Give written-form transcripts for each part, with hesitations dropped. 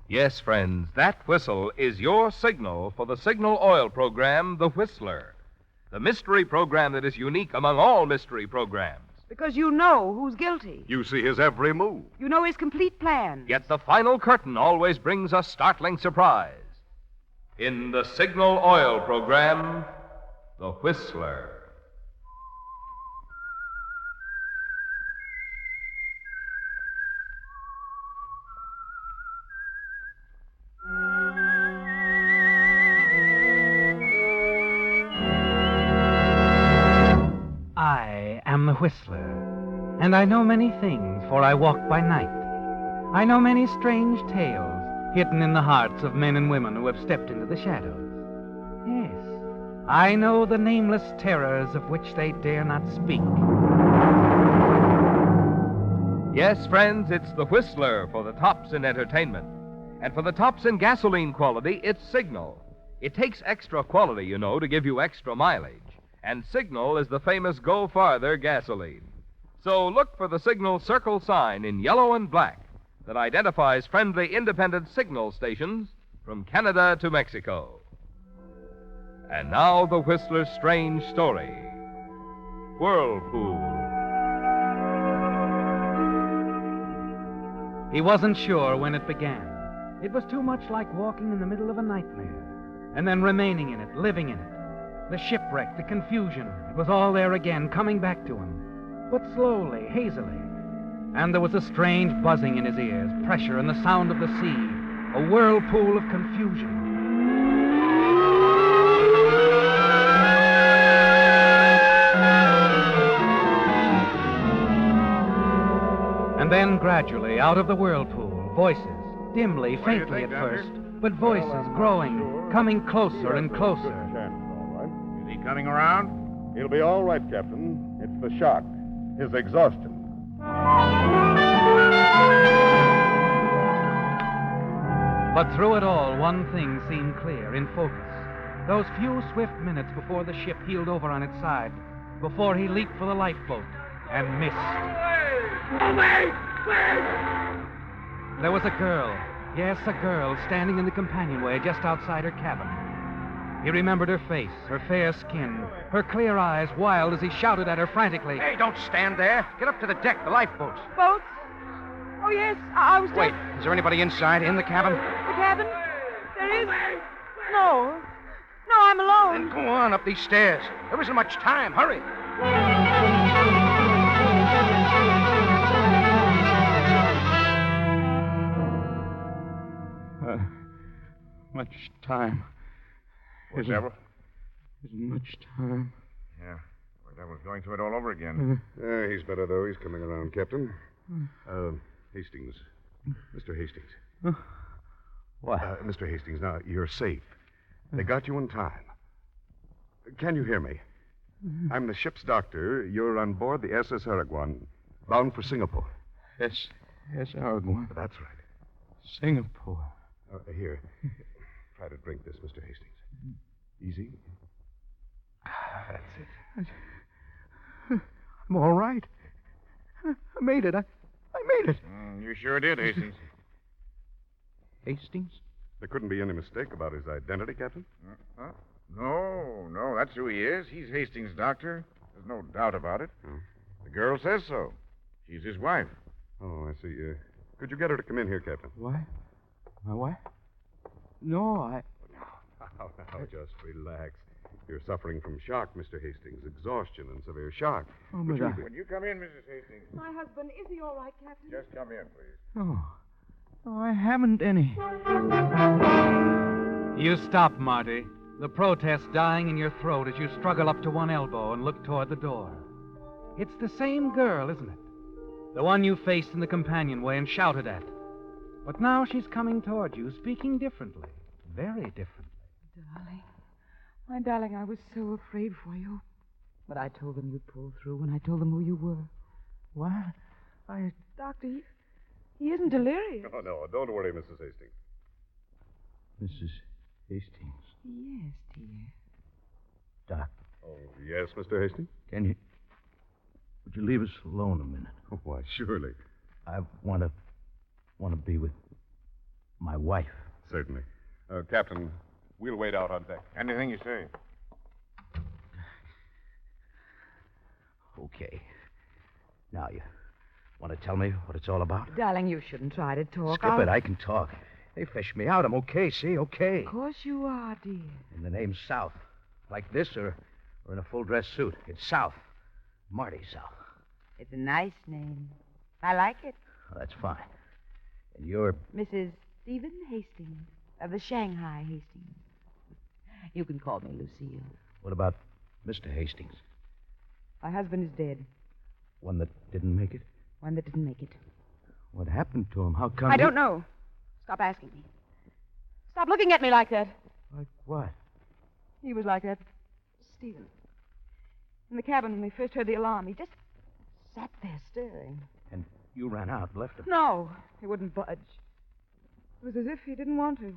Yes, friends, that whistle is your signal for the signal oil program, The Whistler. The mystery program that is unique among all mystery programs. Because you know who's guilty. You see his every move. You know his complete plan. Yet the final curtain always brings a startling surprise. In the signal oil program, The Whistler. I am the Whistler, and I know many things, for I walk by night. I know many strange tales hidden in the hearts of men and women who have stepped into the shadows. Yes, I know the nameless terrors of which they dare not speak. Yes, friends, it's The Whistler for the tops in entertainment. And for the tops in gasoline quality, it's Signal. It takes extra quality, you know, to give you extra mileage. And Signal is the famous Go Farther gasoline. So look for the Signal circle sign in yellow and black that identifies friendly independent signal stations from Canada to Mexico. And now the Whistler's strange story, Whirlpool. He wasn't sure when it began. It was too much like walking in the middle of a nightmare, and then remaining in it, living in it. The shipwreck, the confusion, it was all there again, coming back to him. But slowly, hazily. And there was a strange buzzing in his ears, pressure and the sound of the sea, a whirlpool of confusion. And then, gradually, out of the whirlpool, voices, dimly, faintly at first, but voices growing, coming closer and closer. Is he coming around? He'll be all right, Captain. It's the shock, his exhaustion. But through it all, one thing seemed clear, in focus. Those few swift minutes before the ship heeled over on its side, before he leaped for the lifeboat and missed. There was a girl, yes, a girl, standing in the companionway just outside her cabin. He remembered her face, her fair skin, her clear eyes, wild as he shouted at her frantically. Hey, don't stand there. Get up to the deck, the lifeboats. Boats? Oh, yes, I was Wait, is there anybody inside, in the cabin? The cabin? There is? No. No, I'm alone. Then go on up these stairs. There isn't much time. Hurry. Much time. Whatever. Isn't much time. Yeah. Well, that was going through it all over again. He's better, though. He's coming around, Captain. Hastings. Mr. Hastings. What? Mr. Hastings, now, you're safe. They got you in time. Can you hear me? I'm the ship's doctor. You're on board the SS Araguan, bound for Singapore. Yes, Araguan. That's right. Singapore. Here. Try to drink this, Mr. Hastings. Easy. That's it. I'm all right. I made it. I made it. You sure did, Hastings. Hastings? There couldn't be any mistake about his identity, Captain? No, that's who he is. He's Hastings' doctor. There's no doubt about it. The girl says so. She's his wife. Oh, I see. Could you get her to come in here, Captain? What? My wife? No, Now, just relax. You're suffering from shock, Mr. Hastings. Exhaustion and severe shock. Oh, but I... Would you come in, Mrs. Hastings? My husband, is he all right, Captain? Just come in, please. No, I haven't any. You stop, Marty. The protest dying in your throat as you struggle up to one elbow and look toward the door. It's the same girl, isn't it? The one you faced in the companionway and shouted at. But now she's coming toward you, speaking differently. Very differently. Darling. My darling, I was so afraid for you. But I told them you'd pull through when I told them who you were. What? Doctor, he isn't delirious. Oh, no, don't worry, Mrs. Hastings. Mrs. Hastings. Yes, dear. Doc, Oh, yes, Mr. Hastings? would you leave us alone a minute? Oh, why, surely. I want to be with My wife. Certainly. Captain, we'll wait out on deck. Anything you say. Okay. Now, you want to tell me what it's all about? Darling, you shouldn't try to talk. Skip it. I can talk. They fished me out. I'm okay, see? Okay. Of course you are, dear. And the name's South. Like this or in a full-dress suit. It's South. Marty South. It's a nice name. I like it. Oh, that's fine. And you're... Mrs. Stephen Hastings of the Shanghai Hastings. You can call me Lucille. What about Mr. Hastings? My husband is dead. One that didn't make it? One that didn't make it. What happened to him? How come... I don't know. Stop asking me. Stop looking at me like that. Like what? He was like that. Stephen. In the cabin when we first heard the alarm, he just sat there staring. And you ran out and left him? No, he wouldn't budge. It was as if he didn't want to.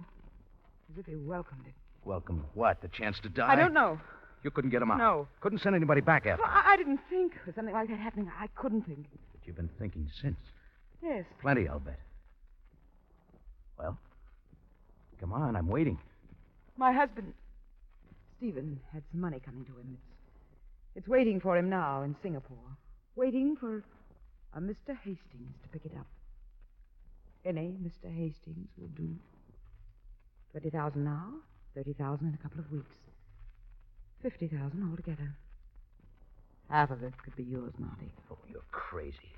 As if he welcomed it. Welcome what? The chance to die? I don't know. You couldn't get him out? No. Couldn't send anybody back after him? Well, I didn't think of something like that happening. I couldn't think. But you've been thinking since. Yes. Plenty, I'll bet. Well, come on, I'm waiting. My husband, Stephen, had some money coming to him. It's waiting for him now in Singapore. Waiting for a Mr. Hastings to pick it up. Any Mr. Hastings will do. 20,000 now, 30,000 in a couple of weeks. 50,000 altogether. Half of it could be yours, Marty. Oh, you're crazy.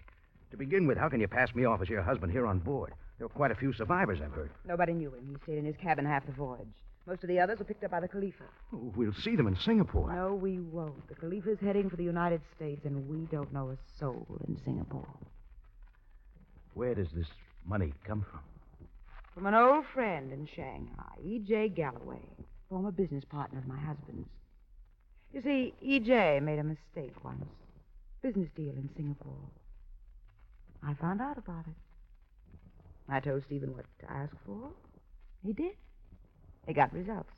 To begin with, how can you pass me off as your husband here on board? There were quite a few survivors, I've heard. Nobody knew him. He stayed in his cabin half the voyage. Most of the others were picked up by the Khalifa. Oh, we'll see them in Singapore. No, we won't. The Khalifa's heading for the United States, and we don't know a soul in Singapore. Where does this money come from? From an old friend in Shanghai, E.J. Galloway, former business partner of my husband's. You see, E.J. made a mistake once. Business deal in Singapore. I found out about it. I told Stephen what to ask for. He did. He got results.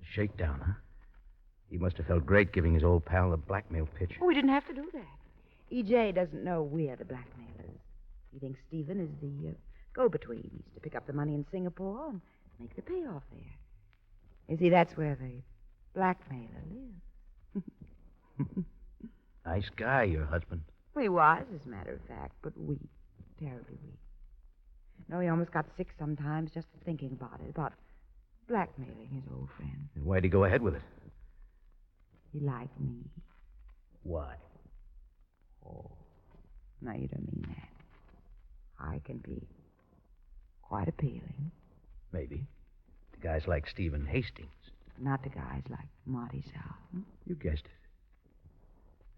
Shakedown, huh? He must have felt great giving his old pal the blackmail pitch. Oh, we didn't have to do that. E.J. doesn't know we're the blackmailers. He thinks Stephen is the go-between. He's to pick up the money in Singapore and make the payoff there. You see, that's where the blackmailer lives. Nice guy, your husband. He was, as a matter of fact, but weak. Terribly weak. No, he almost got sick sometimes just thinking about it, about blackmailing his old friend. And why'd he go ahead with it? He liked me. Why? Oh, now you don't mean that. I can be quite appealing. Maybe. To guys like Stephen Hastings. Not to guys like Marty South. You guessed it.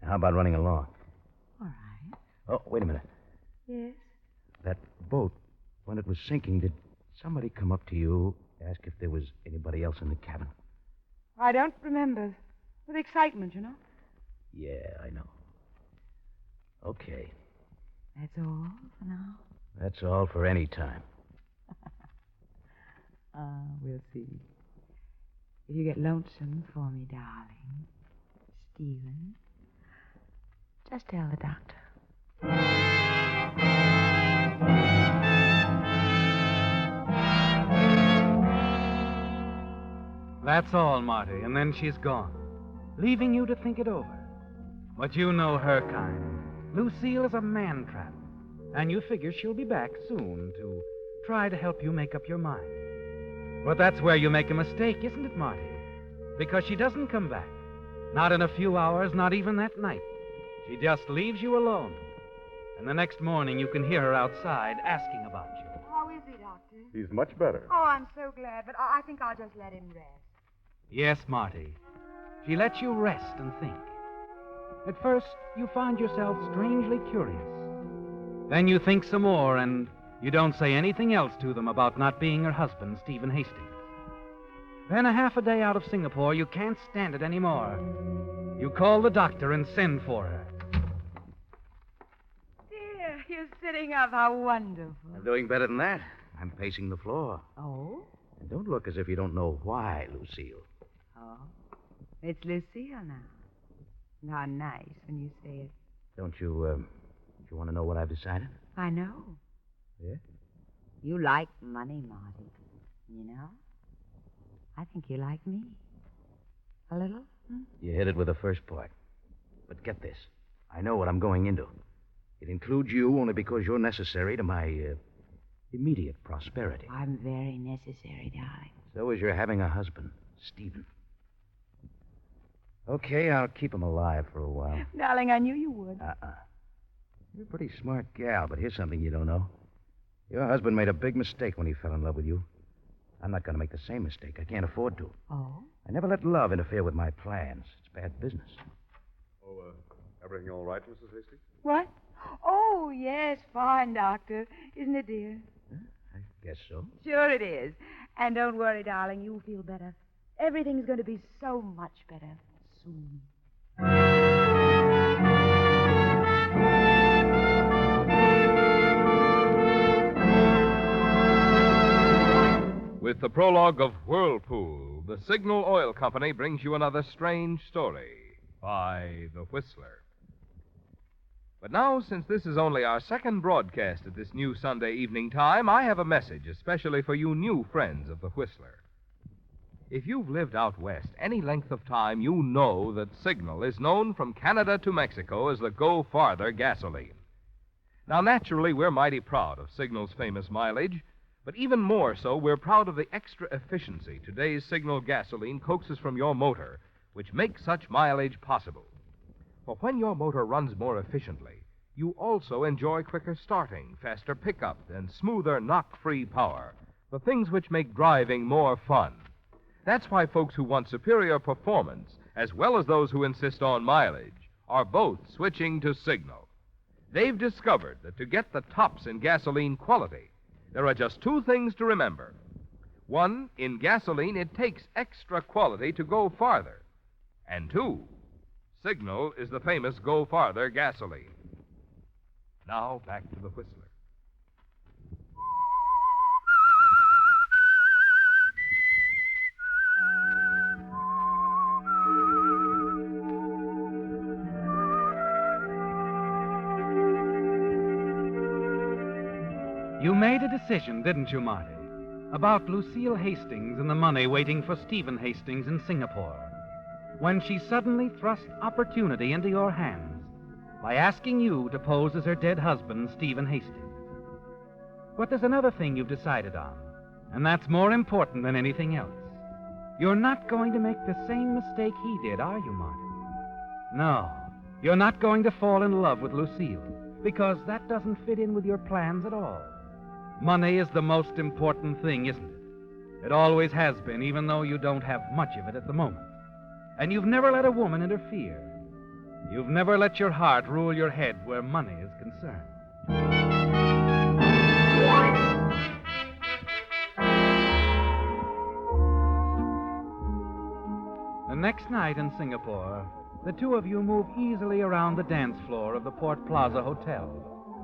Now, how about running along? All right. Oh, wait a minute. Yes? That boat, when it was sinking, did somebody come up to you, ask if there was anybody else in the cabin? I don't remember. With excitement, you know. Yeah, I know. Okay. That's all for now? That's all for any time. We'll see. If you get lonesome for me, darling, Stephen, just tell the doctor. That's all, Marty, and then she's gone, leaving you to think it over. But you know her kind. Lucille is a man-trap, and you figure she'll be back soon to try to help you make up your mind. But that's where you make a mistake, isn't it, Marty? Because she doesn't come back. Not in a few hours, not even that night. She just leaves you alone. And the next morning you can hear her outside asking about you. How is he, Doctor? He's much better. Oh, I'm so glad, but I think I'll just let him rest. Yes, Marty. She lets you rest and think. At first, you find yourself strangely curious. Then you think some more, and you don't say anything else to them about not being her husband, Stephen Hastings. Then a half a day out of Singapore, you can't stand it anymore. You call the doctor and send for her. Dear, you're sitting up. How wonderful. I'm doing better than that. I'm pacing the floor. Oh? And don't look as if you don't know why, Lucille. Oh. It's Lucille now. How nice when you say it. Don't you want to know what I've decided? I know. Yeah? You like money, Marty. You know, I think you like me. A little? Hmm? You hit it with the first part. But get this. I know what I'm going into. It includes you only because you're necessary to my immediate prosperity. I'm very necessary, darling. So is your having a husband, Stephen. Okay, I'll keep him alive for a while. Darling, I knew you would. You're a pretty smart gal, but here's something you don't know. Your husband made a big mistake when he fell in love with you. I'm not going to make the same mistake. I can't afford to. Oh? I never let love interfere with my plans. It's bad business. Oh, everything all right, Mrs. Hastings? What? Oh, yes, fine, Doctor. Isn't it, dear? I guess so. Sure it is. And don't worry, darling, you'll feel better. Everything's going to be so much better soon. With the prologue of Whirlpool, the Signal Oil Company brings you another strange story by The Whistler. But now, since this is only our second broadcast at this new Sunday evening time, I have a message especially for you new friends of The Whistler. If you've lived out west any length of time, you know that Signal is known from Canada to Mexico as the Go Farther gasoline. Now, naturally, we're mighty proud of Signal's famous mileage, but even more so, we're proud of the extra efficiency today's Signal gasoline coaxes from your motor, which makes such mileage possible. For when your motor runs more efficiently, you also enjoy quicker starting, faster pickup, and smoother knock-free power, the things which make driving more fun. That's why folks who want superior performance, as well as those who insist on mileage, are both switching to Signal. They've discovered that to get the tops in gasoline quality, there are just two things to remember. One, in gasoline, it takes extra quality to go farther. And two, Signal is the famous Go Farther gasoline. Now, back to the Whistler. You made a decision, didn't you, Marty? About Lucille Hastings and the money waiting for Stephen Hastings in Singapore. When she suddenly thrust opportunity into your hands by asking you to pose as her dead husband, Stephen Hastings. But there's another thing you've decided on, and that's more important than anything else. You're not going to make the same mistake he did, are you, Marty? No, you're not going to fall in love with Lucille, because that doesn't fit in with your plans at all. Money is the most important thing, isn't it? It always has been, even though you don't have much of it at the moment. And you've never let a woman interfere. You've never let your heart rule your head where money is concerned. The next night in Singapore, the two of you move easily around the dance floor of the Port Plaza Hotel.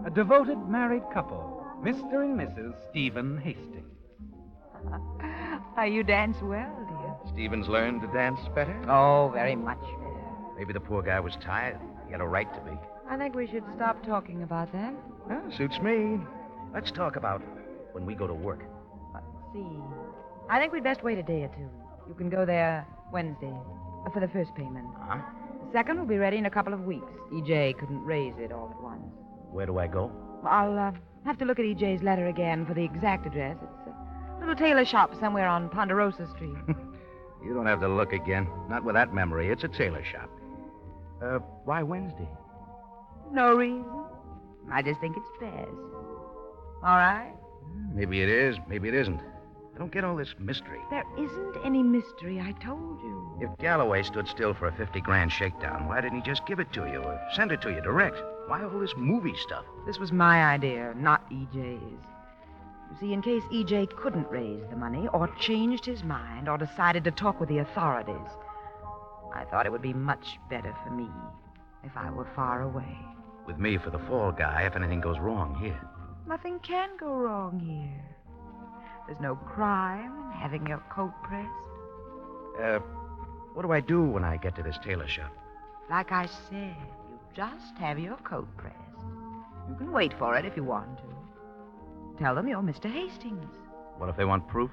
A devoted married couple, Mr. and Mrs. Stephen Hastings. You dance well, dear. Stephen's learned to dance better? Oh, very much better. Maybe the poor guy was tired. He had a right to be. I think we should stop talking about that. Well, suits me. Let's talk about when we go to work. Let's see. I think we'd best wait a day or two. You can go there Wednesday for the first payment. Huh? The second will be ready in a couple of weeks. EJ couldn't raise it all at once. Where do I go? I'll have to look at EJ's letter again for the exact address. It's a little tailor shop somewhere on Ponderosa Street. You don't have to look again. Not with that memory. It's a tailor shop. Why Wednesday? No reason. I just think it's best. All right? Maybe it is. Maybe it isn't. I don't get all this mystery. There isn't any mystery, I told you. If Galloway stood still for a 50 grand shakedown, why didn't he just give it to you or send it to you direct? Why all this movie stuff? This was my idea, not EJ's. You see, in case EJ couldn't raise the money or changed his mind or decided to talk with the authorities, I thought it would be much better for me if I were far away. With me for the fall guy if anything goes wrong here. Nothing can go wrong here. There's no crime in having your coat pressed. What do I do when I get to this tailor shop? Like I said, you just have your coat pressed. You can wait for it if you want to. Tell them you're Mr. Hastings. What if they want proof?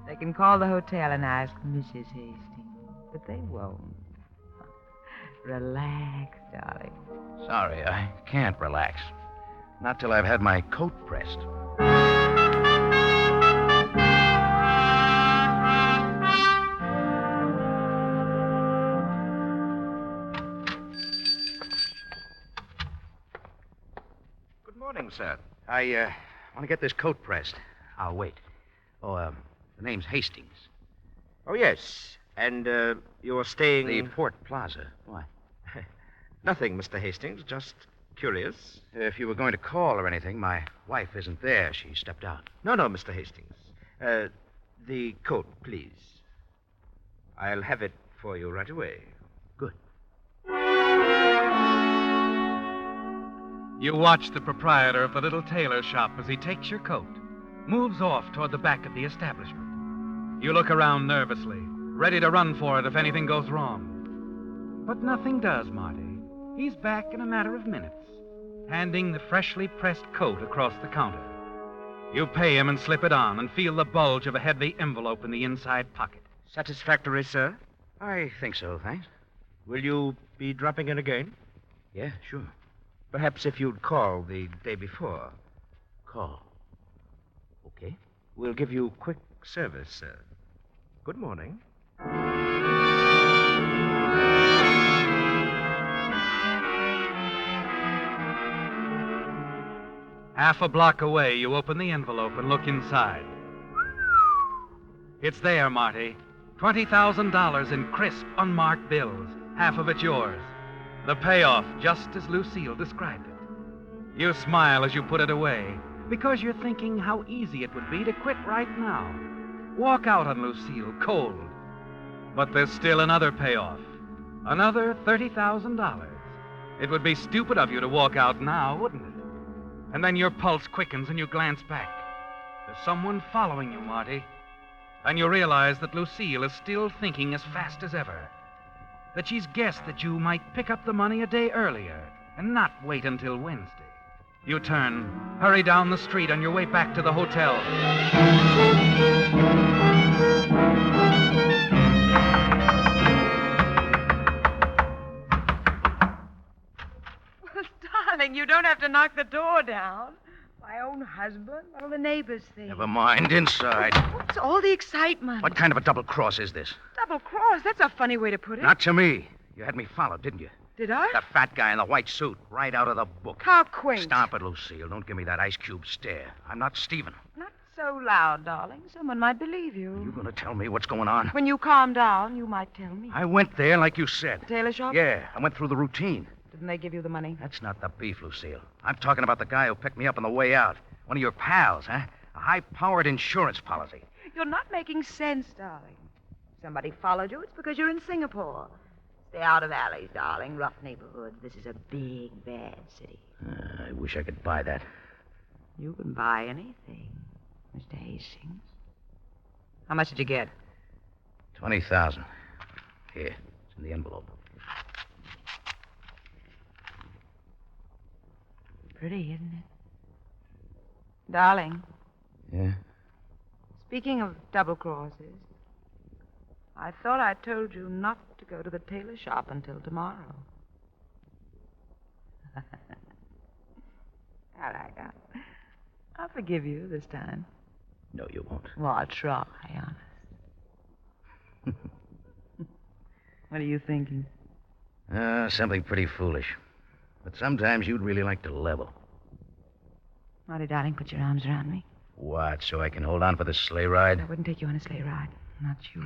They can call the hotel and ask Mrs. Hastings, but they won't. Relax, darling. Sorry, I can't relax. Not till I've had my coat pressed. Good morning, sir. I want to get this coat pressed. I'll wait. Oh, the name's Hastings. Oh, yes. And you're staying... The Port Plaza. Why? Nothing, Mr. Hastings. Just curious. If you were going to call or anything, my wife isn't there. She stepped out. No, Mr. Hastings. The coat, please. I'll have it for you right away. Good. You watch the proprietor of the little tailor shop as he takes your coat, moves off toward the back of the establishment. You look around nervously, ready to run for it if anything goes wrong. But nothing does, Marty. He's back in a matter of minutes, handing the freshly pressed coat across the counter. You pay him and slip it on and feel the bulge of a heavy envelope in the inside pocket. Satisfactory, sir? I think so, thanks. Will you be dropping in again? Yeah, sure. Perhaps if you'd call the day before. Call. Okay. We'll give you quick service, sir. Good morning. Half a block away, you open the envelope and look inside. It's there, Marty. $20,000 in crisp, unmarked bills. Half of it yours. The payoff, just as Lucille described it. You smile as you put it away, because you're thinking how easy it would be to quit right now. Walk out on Lucille, cold. But there's still another payoff. Another $30,000. It would be stupid of you to walk out now, wouldn't it? And then your pulse quickens and you glance back. There's someone following you, Marty. And you realize that Lucille is still thinking as fast as ever. That she's guessed that you might pick up the money a day earlier and not wait until Wednesday. You turn, hurry down the street on your way back to the hotel. Well, darling, you don't have to knock the door down. My own husband? What'll the neighbors think? Never mind, inside. What's all the excitement? What kind of a double cross is this? Double cross? That's a funny way to put it. Not to me. You had me followed, didn't you? Did I? The fat guy in the white suit, right out of the book. How quaint. Stop it, Lucille. Don't give me that ice cube stare. I'm not Stephen. Not so loud, darling. Someone might believe you. Are you going to tell me what's going on? When you calm down, you might tell me. I went there like you said. Tailor shop? Yeah, I went through the routine. Didn't they give you the money? That's not the beef, Lucille. I'm talking about the guy who picked me up on the way out. One of your pals, huh? A high-powered insurance policy. You're not making sense, darling. If somebody followed you, it's because you're in Singapore. Stay out of alleys, darling. Rough neighborhoods. This is a big, bad city. I wish I could buy that. You can buy anything, Mr. Hastings. How much did you get? 20,000. Here, it's in the envelope. Pretty, isn't it? Darling, Yeah? speaking of double crosses, I thought I told you not to go to the tailor shop until tomorrow. All right, I'll forgive you this time. No, you won't. Well, I'll try, honest. What are you thinking? Something pretty foolish. But sometimes you'd really like to level. Marty, darling, put your arms around me. What, so I can hold on for the sleigh ride? I wouldn't take you on a sleigh ride. Not you.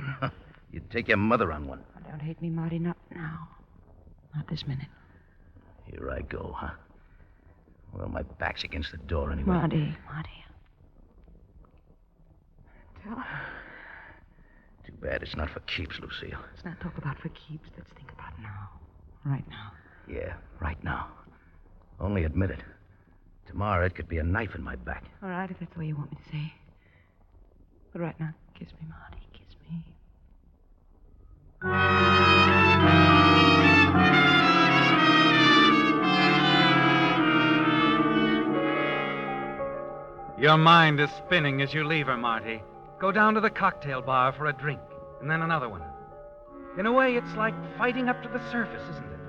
You'd take your mother on one. Oh, don't hate me, Marty. Not now. Not this minute. Here I go, huh? Well, my back's against the door anyway. Marty. Tell her. Too bad it's not for keeps, Lucille. Let's not talk about for keeps. Let's think about now. Right now. Yeah, right now. Only admit it. Tomorrow it could be a knife in my back. All right, if that's the way you want me to say. But right now, kiss me, Marty. Kiss me. Your mind is spinning as you leave her, Marty. Go down to the cocktail bar for a drink, and then another one. In a way, it's like fighting up to the surface, isn't it?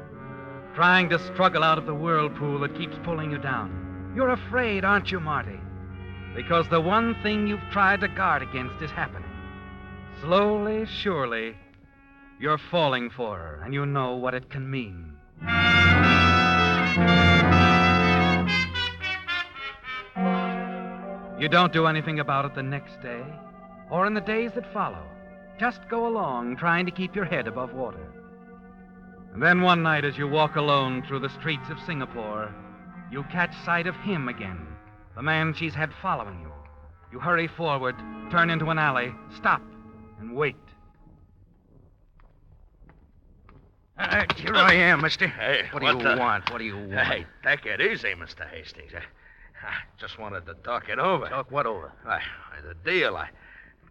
Trying to struggle out of the whirlpool that keeps pulling you down. You're afraid, aren't you, Marty? Because the one thing you've tried to guard against is happening. Slowly, surely, you're falling for her, and you know what it can mean. You don't do anything about it the next day, or in the days that follow. Just go along, trying to keep your head above water. And then one night, as you walk alone through the streets of Singapore, you catch sight of him again, the man she's had following you. You hurry forward, turn into an alley, stop, and wait. Here I am, mister. Hey, what do you want? What do you want? Hey, take it easy, Mr. Hastings. I just wanted to talk it over. Talk what over? The deal. I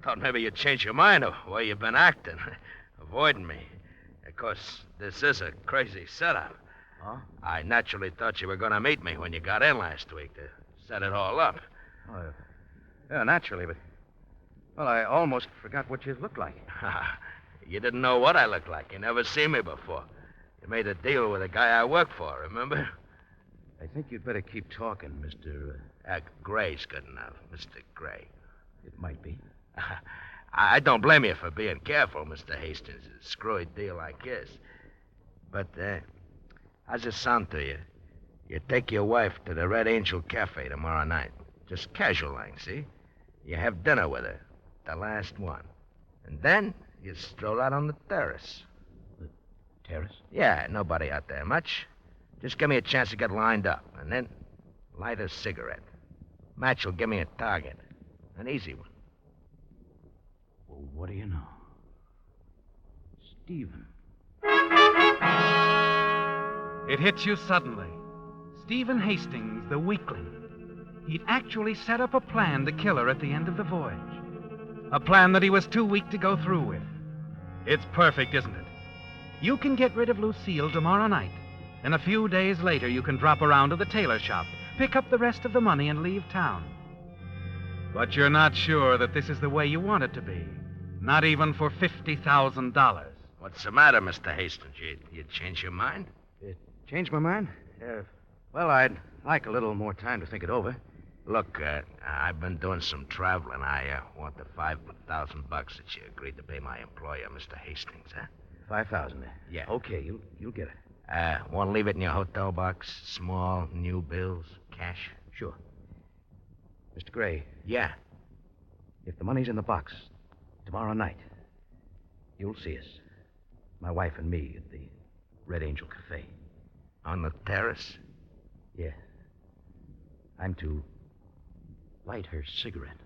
thought maybe you'd change your mind of the way you've been acting, avoiding me. Of course, this is a crazy setup. Huh? I naturally thought you were going to meet me when you got in last week to set it all up. Oh, yeah, naturally, but... Well, I almost forgot what you looked like. You didn't know what I looked like. You never seen me before. You made a deal with a guy I work for, remember? I think you'd better keep talking, Mr. Gray's good enough, Mr. Gray. It might be. I don't blame you for being careful, Mr. Hastings. A screwy deal like this. But, how's it sound to you? You take your wife to the Red Angel Cafe tomorrow night. Just casual like, see? You have dinner with her. The last one. And then you stroll out on the terrace. The terrace? Yeah, nobody out there much. Just give me a chance to get lined up, and then light a cigarette. Match will give me a target. An easy one. Well, what do you know? Stephen. It hits you suddenly. Stephen Hastings, the weakling. He'd actually set up a plan to kill her at the end of the voyage. A plan that he was too weak to go through with. It's perfect, isn't it? You can get rid of Lucille tomorrow night. And a few days later, you can drop around to the tailor shop, pick up the rest of the money, and leave town. But you're not sure that this is the way you want it to be. Not even for $50,000. What's the matter, Mr. Hastings? You changed your mind? Changed my mind? Well, I'd like a little more time to think it over. Look, I've been doing some traveling. I want the $5,000 that you agreed to pay my employer, Mr. Hastings, huh? 5,000. Yeah. Okay, you'll get it. Want to leave it in your hotel box? Small, new bills, cash? Sure. Mr. Gray. Yeah. If the money's in the box, tomorrow night, you'll see us. My wife and me at the Red Angel Cafe. On the terrace? Yeah. I'm to light her cigarette.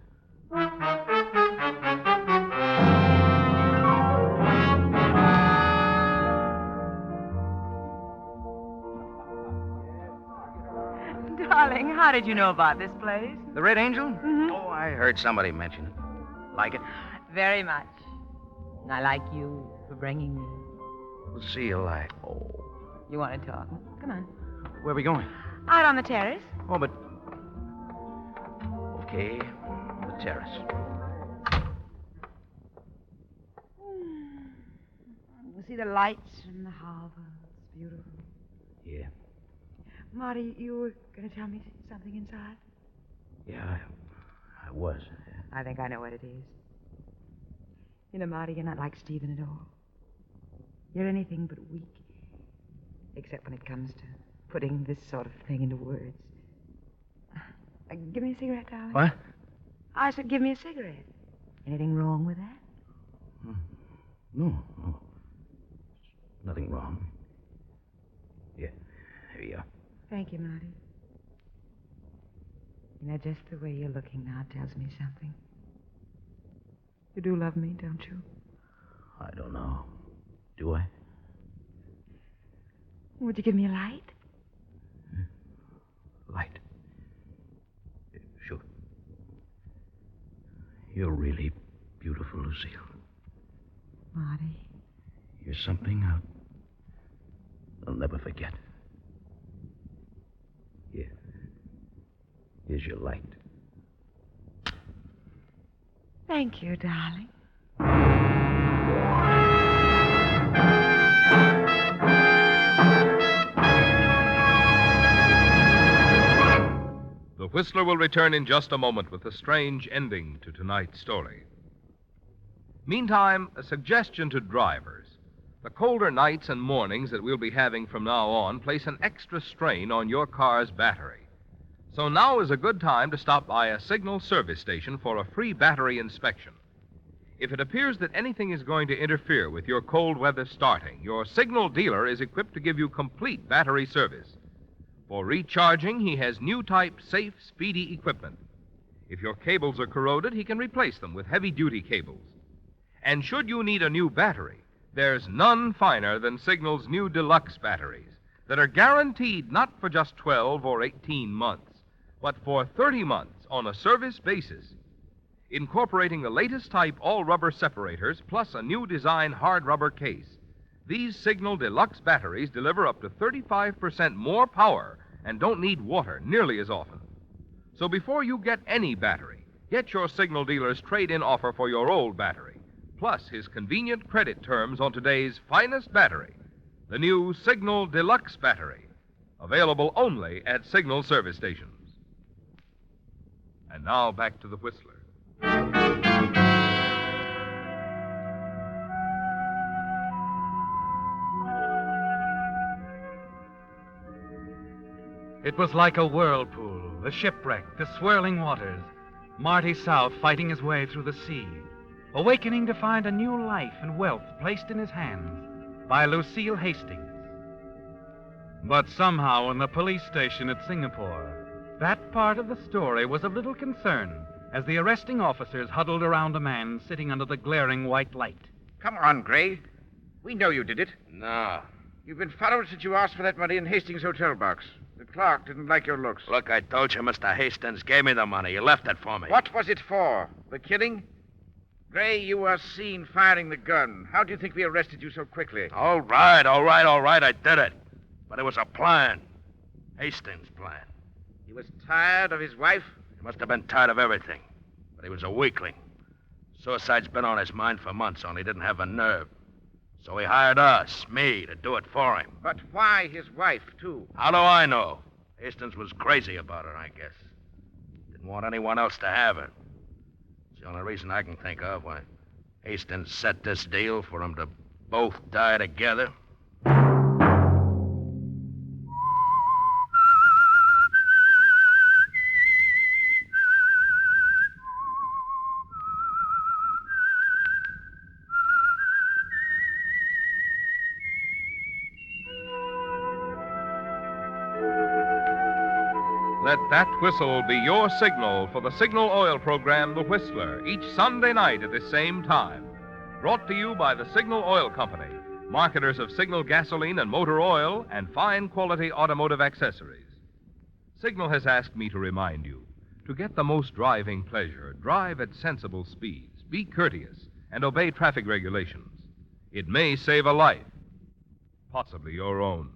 Darling, how did you know about this place? The Red Angel? Mm-hmm. Oh, I heard somebody mention it. Like it? Very much. And I like you for bringing me. Lucille, Oh. You want to talk? Come on. Where are we going? Out on the terrace. Oh, but... Okay, the terrace. You see the lights from the harbor. It's beautiful. Yeah. Marty, you were going to tell me something inside? Yeah, I was. I think I know what it is. You know, Marty, you're not like Stephen at all. You're anything but weak. Except when it comes to putting this sort of thing into words. Give me a cigarette, darling. What? I said give me a cigarette. Anything wrong with that? No. Nothing wrong. Yeah, here you are. Thank you, Marty. You know, just the way you're looking now tells me something. You do love me, don't you? I don't know. Do I? Would you give me a light? Light? Sure. You're really beautiful, Lucille. Marty. You're something I'll never forget. Here. Here's your light. Thank you, darling. The Whistler will return in just a moment with a strange ending to tonight's story. Meantime, a suggestion to drivers. The colder nights and mornings that we'll be having from now on place an extra strain on your car's battery. So now is a good time to stop by a Signal service station for a free battery inspection. If it appears that anything is going to interfere with your cold weather starting, your Signal dealer is equipped to give you complete battery service. For recharging, he has new type safe, speedy equipment. If your cables are corroded, he can replace them with heavy-duty cables. And should you need a new battery, there's none finer than Signal's new deluxe batteries that are guaranteed not for just 12 or 18 months, but for 30 months on a service basis. Incorporating the latest type all-rubber separators plus a new design hard rubber case, these Signal deluxe batteries deliver up to 35% more power and don't need water nearly as often. So before you get any battery, get your Signal dealer's trade-in offer for your old battery, plus his convenient credit terms on today's finest battery, the new Signal Deluxe battery, available only at Signal service stations. And now back to the Whistler. It was like a whirlpool, the shipwreck, the swirling waters, Marty South fighting his way through the sea, awakening to find a new life and wealth placed in his hands by Lucille Hastings. But somehow in the police station at Singapore, that part of the story was of little concern as the arresting officers huddled around a man sitting under the glaring white light. Come on, Gray. We know you did it. No. You've been followed since you asked for that money in Hastings' hotel box. The clerk didn't like your looks. Look, I told you Mr. Hastings gave me the money. He left it for me. What was it for? The killing? Gray, you were seen firing the gun. How do you think we arrested you so quickly? All right. I did it. But it was a plan. Hastings' plan. He was tired of his wife? He must have been tired of everything. But he was a weakling. Suicide's been on his mind for months, only he didn't have a nerve. So he hired us, me, to do it for him. But why his wife, too? How do I know? Hastings was crazy about her, I guess. Didn't want anyone else to have her. It's the only reason I can think of why Hastings set this deal for them to both die together. Let that whistle be your signal for the Signal Oil program, The Whistler, each Sunday night at the same time. Brought to you by the Signal Oil Company, marketers of Signal gasoline and motor oil and fine quality automotive accessories. Signal has asked me to remind you, to get the most driving pleasure, drive at sensible speeds, be courteous, and obey traffic regulations. It may save a life, possibly your own.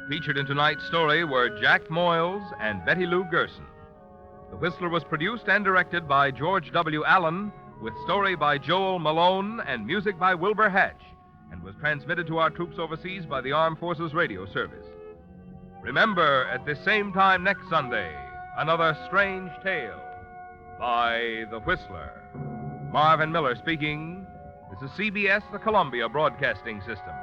Featured in tonight's story were Jack Moyles and Betty Lou Gerson. The Whistler was produced and directed by George W. Allen, with story by Joel Malone and music by Wilbur Hatch, and was transmitted to our troops overseas by the Armed Forces Radio Service. Remember, at this same time next Sunday, another strange tale by The Whistler. Marvin Miller speaking. This is CBS, the Columbia Broadcasting System.